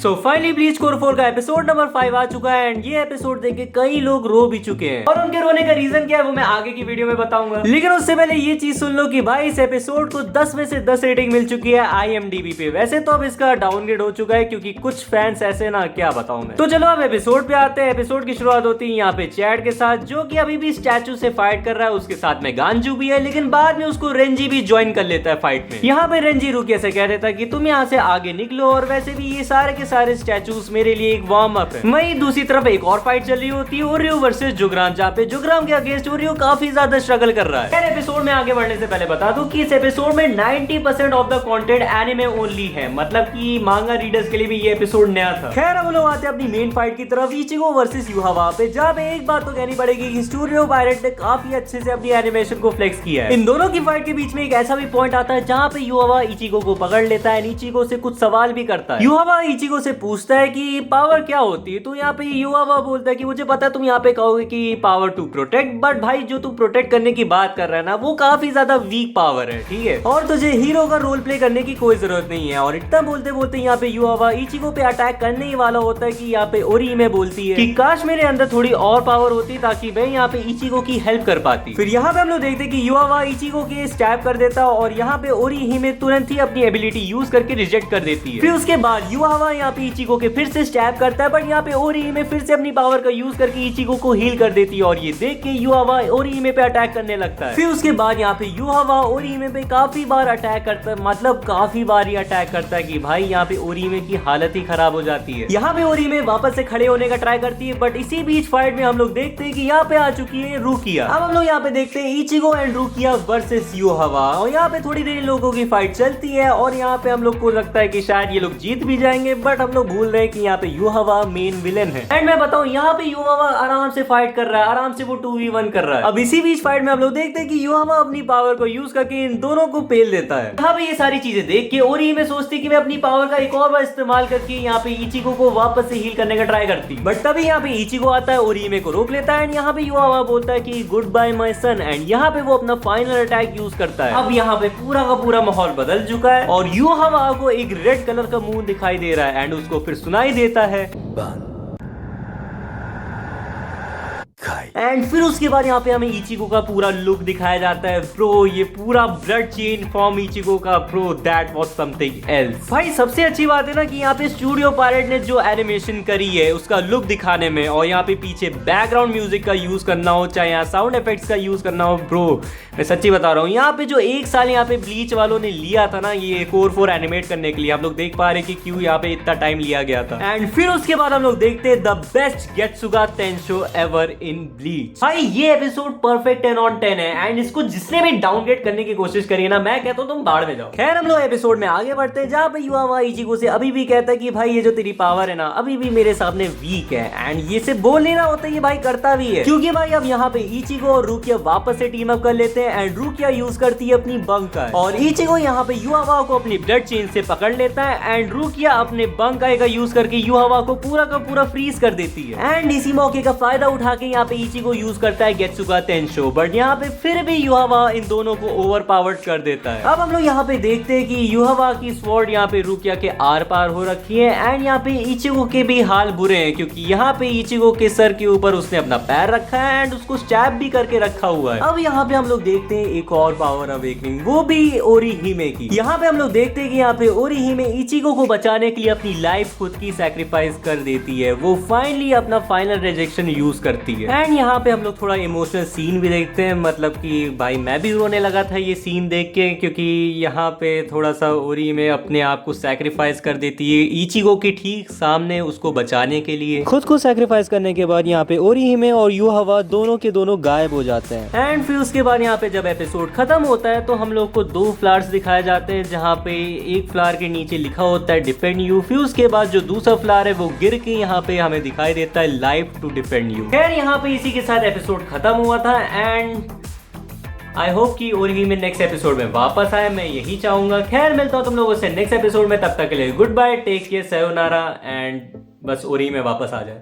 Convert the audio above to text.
So finally bleach core 4 का episode number 5 आ चुका है एंड ये एपिसोड देख के कई लोग रो भी चुके हैं और उनके रोने का रीजन क्या है वो मैं आगे की वीडियो में बताऊंगा। लेकिन उससे पहले ये चीज सुन लो कि भाई इस एपिसोड को 10 में से 10 रेटिंग मिल चुकी है IMDb पे। वैसे तो अब इसका डाउनग्रेड हो चुका है क्योंकि कुछ फैंस ऐसे ना क्या बताऊं मैं। तो चलो अब एपिसोड पे आते हैं। एपिसोड की शुरुआत होती है यहाँ पे चैड के साथ जो कि अभी भी स्टैचू से फाइट कर रहा है। उसके साथ में गांजू भी है लेकिन बाद में उसको रेंजी भी ज्वाइन कर लेता है फाइट में। यहाँ पे रेंजी रुकिया से कह देता है कि तुम यहाँ से आगे निकलो और वैसे भी ये सारे के सारे स्टैचूज मेरे लिए एक वार्म अप है। वहीं दूसरी तरफ एक और फाइट चल रही होती है ओरियो वर्सेस जुगराम, जहाँ पे जुगराम के अगेंस्ट ओरियो काफी ज्यादा स्ट्रगल कर रहा है। एपिसोड में आगे बढ़ने से पहले बता दूं कि इस एपिसोड में 90% of the content anime only है, मतलब कि मांगा रीडर्स के लिए भी ये एपिसोड नया था। खैर अब लोग आते हैं अपनी मेन फाइट की तरफ, इचिगो वर्सेस युहावा पे, जहाँ पे एक बात तो कहनी पड़ेगी कि स्टूडियो पायरेट ने काफी अच्छे से अपनी एनिमेशन को फ्लेक्स किया है। इन दोनों की फाइट के बीच में एक ऐसा भी पॉइंट आता है जहाँ पे युहावा इचिगो को पकड़ लेता है, इचिगो से कुछ सवाल भी करता है। युहावा इचिगो से पूछता है कि पावर क्या होती है, तो यहाँ पे युहावा बोलता है कि मुझे पता है तुम यहाँ पे कहोगे कि पावर टू प्रोटेक्ट, बट भाई जो तू प्रोटेक्ट करने की बात कर रहा है ना वो काफी ज्यादा वीक पावर है, ठीक है, और तुझे हीरो का रोल प्ले करने की कोई जरूरत नहीं है। और इतना बोलते बोलते यहाँ पे युहावा इचिगो पे अटैक करने ही वाला होता है कि यहाँ पे ओरिहिमे बोलती है कि काश मेरे अंदर थोड़ी और पावर होती ताकि मैं यहाँ पे इचिगो की हेल्प कर पाती। फिर यहाँ पे हम लोग देखते कि युहावा इचिगो के स्टैब कर देता और यहाँ पे ओरिहिमे तुरंत ही अपनी एबिलिटी यूज करके रिजेक्ट कर देती है। फिर उसके बाद युहावा यहाँ पे इचिगो के फिर से स्टैब करता है, बट यहाँ पे ओरिहिमे फिर से अपनी पावर का यूज करके इचिगो को हील कर देती है और ये देख के युहावा ओरिहिमे पे अटैक करने लगता है। फिर उसके बाद यहाँ पे युहावा ओरिहिमे पे काफी बार अटैक करता है, मतलब काफी बार ही अटैक करता है कि भाई यहाँ पे ओरिहिमे की हालत ही खराब हो जाती है। यहाँ पे ओरिहिमे वापस से खड़े होने का ट्राई करती है, बट इसी बीच फाइट में हम लोग देखते हैं कि यहाँ पे आ चुकी है रुकिया। अब हम लोग यहाँ पे देखते हैं इचिगो एंड रुकिया वर्सेस युहावा और यहाँ पे थोड़ी देर लोगों की फाइट चलती है और यहाँ पे हम लोग को लगता है कि शायद ये लोग जीत भी जाएंगे, बट हम लोग भूल रहे हैं कि यहाँ पे युहावा मेन विलेन है। एंड मैं बताऊं यहाँ पे युहावा आराम से फाइट कर रहा है, आराम से वो 2v1 कर रहा है। अब इसी बीच फाइट में हम लोग देखते हैं कि युहावा अपनी पावर को यूज करके इन दोनों को पेल देता है। यहाँ पे ये सारी चीजें देख के ओरिहिमे सोचती कि मैं अपनी पावर का एक और बार इस्तेमाल करके यहाँ पे इचिगो को वापस से हील करने का ट्राई करती, बट तभी यहाँ पे इचिगो आता है, ओरिहिमे को रोक लेता है एंड यहाँ पे युहावा बोलता है कि good bye my son and यहाँ पे वो अपना फाइनल अटैक यूज करता है। अब यहाँ पे पूरा का पूरा माहौल बदल चुका है और युहावा को एक रेड कलर का मुंह दिखाई दे रहा है एंड उसको फिर सुनाई देता है एंड फिर उसके बाद यहाँ पे हमें इचिगो का पूरा लुक दिखाया जाता है। ब्रो ये पूरा ब्लड चेन फॉर्म इचिगो का, bro that was something else. भाई सबसे अच्छी बात है ना कि यहाँ पे स्टूडियो पायरेट ने जो एनिमेशन करी है उसका लुक दिखाने में और यहाँ पे पीछे बैकग्राउंड म्यूजिक का यूज करना हो चाहे यहाँ साउंड इफेक्ट्स का यूज करना हो, ब्रो मैं सच्ची बता रहा हूँ यहाँ पे जो एक साल यहाँ पे ब्लीच वालों ने लिया था ना ये कोर 4 एनिमेट करने के लिए, आप लोग देख पा रहे कि क्यों यहाँ पे इतना टाइम लिया गया था। एंड फिर उसके बाद हम लोग देखते हैं the best Getsuga Tensho ever in Bleach. भाई ये एपिसोड परफेक्ट 10 on 10 है एंड इसको जिसने भी डाउनग्रेड करने की कोशिश करी है ना मैं कहता हूँ तुम बाढ़ में जाओ। खैर हम लोग एपिसोड में आगे बढ़ते हैं जहाँ पे युहावा इचिगो से अभी भी कहता है कि भाई ये जो तेरी पावर है ना अभी भी मेरे सामने वीक है एंड ये से बोल नहीं रहा होता ये भाई करता भी है, क्योंकि भाई अब यहाँ पे इचिगो और रुकिया वापस से टीम अप कर लेते हैं एंड रुकिया यूज करती है अपनी बंकर और इचिगो यहाँ पे युहावा को अपनी ब्लड चेन से पकड़ लेता है एंड रुकिया अपने बंकर का यूज करके युहावा को पूरा का पूरा फ्रीज कर देती है। एंड इसी मौके का फायदा उठा के यहाँ पे इचिगो यूज करता है गेत्सुगा टेंशो, बट यहाँ पे फिर भी युहावा इन दोनों को ओवर पावर्ड कर देता है। अब हम लोग यहाँ पे देखते हैं कि युहावा की स्वॉर्ड यहाँ पे रुकिया के आर पार हो रखी है एंड यहाँ पे इचिगो के भी हाल बुरे हैं क्योंकि यहाँ पे इचिगो के सर के ऊपर उसने अपना पैर रखा है एंड उसको स्टैब भी करके रखा हुआ है। अब यहाँ पे हम लोग देखते हैं एक और पावर अवेकनिंग, वो भी ओरिहिमे की। यहाँ पे हम लोग देखते हैं कि यहाँ पे ओरिहिमे इचिगो को बचाने के लिए अपनी लाइफ खुद की सैक्रिफाइस कर देती है, वो फाइनली अपना फाइनल रिजेक्शन यूज करती है। एंड यहाँ पे हम लोग थोड़ा इमोशनल सीन भी देखते हैं, मतलब कि भाई मैं भी रोने लगा था ये सीन देख के क्योंकि यहाँ पे थोड़ा सा ओरिहिमे अपने आप को सैक्रिफाइस कर देती है इचिगो के ठीक सामने उसको बचाने के लिए। खुद को सैक्रिफाइस करने के बाद यहाँ पे ओरिहिमे और युहावा दोनों के दोनों गायब हो जाते हैं एंड फिर उसके बाद यहाँ पे जब एपिसोड खत्म होता है तो हम लोग को 2 फ्लावर्स दिखाए जाते हैं जहाँ पे एक फ्लावर के नीचे लिखा होता है डिफेंड यू, फिर उसके बाद जो दूसरा फ्लावर है वो गिर के यहाँ पे हमें दिखाई देता है लाइफ टू डिफेंड यू। खैर यहाँ पे इसी के साथ एपिसोड खत्म हुआ था एंड आई होप कि ओरिहिमे नेक्स्ट एपिसोड में वापस आए, मैं यही चाहूंगा। खैर मिलता हूँ तुम लोगों से नेक्स्ट एपिसोड में, तब तक के लिए good bye, take care, sayonara and बस ओरिहिमे वापस आ जाए।